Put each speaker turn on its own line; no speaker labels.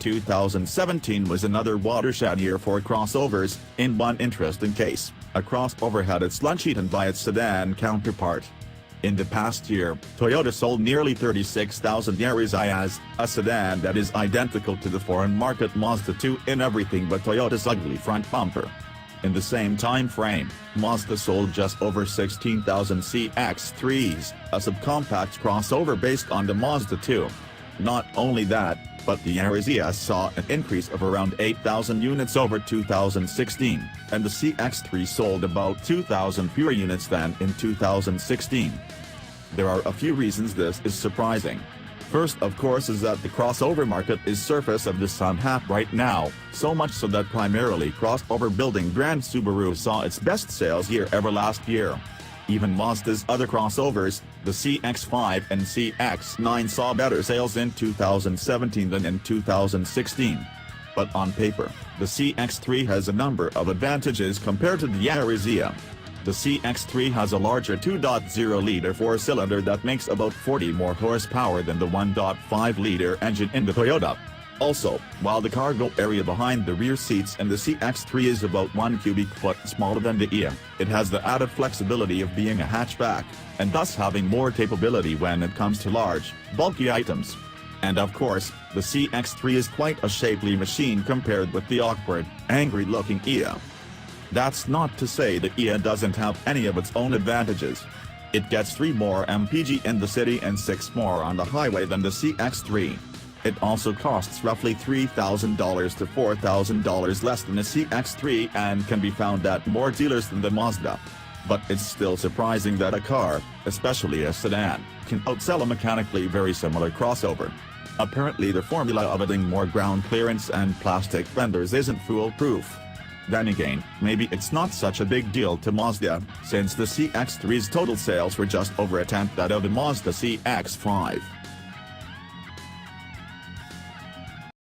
2017 was another watershed year for crossovers, in one interesting case. A crossover had its lunch eaten by its sedan counterpart. In the past year, Toyota sold nearly 36,000 Yaris IS, a sedan that is identical to the foreign market Mazda 2 in everything but Toyota's ugly front bumper. In the same time frame, Mazda sold just over 16,000 CX-3s, a subcompact crossover based on the Mazda 2. Not only that, but the Yaris ES saw an increase of around 8,000 units over 2016, and the CX-3 sold about 2,000 fewer units than in 2016. There are a few reasons this is surprising. First, of course, is that the crossover market is surface of the sun hat right now, so much so that primarily crossover building brand Subaru saw its best sales year ever last year. Even Mazda's other crossovers, the CX-5 and CX-9 saw better sales in 2017 than in 2016. But on paper, the CX-3 has a number of advantages compared to the Yaris ES. The CX-3 has a larger 2.0-liter four-cylinder that makes about 40 more horsepower than the 1.5-liter engine in the Toyota. Also, while the cargo area behind the rear seats in the CX-3 is about 1 cubic foot smaller than the ES, it has the added flexibility of being a hatchback, and thus having more capability when it comes to large, bulky items. And of course, the CX-3 is quite a shapely machine compared with the awkward, angry-looking ES. That's not to say the ES doesn't have any of its own advantages. It gets 3 more mpg in the city and 6 more on the highway than the CX-3. It also costs roughly $3,000 to $4,000 less than the CX-3 and can be found at more dealers than the Mazda. But it's still surprising that a car, especially a sedan, can outsell a mechanically very similar crossover. Apparently the formula of adding more ground clearance and plastic fenders isn't foolproof. Then again, maybe it's not such a big deal to Mazda, since the CX-3's total sales were just over a tenth that of the Mazda CX-5.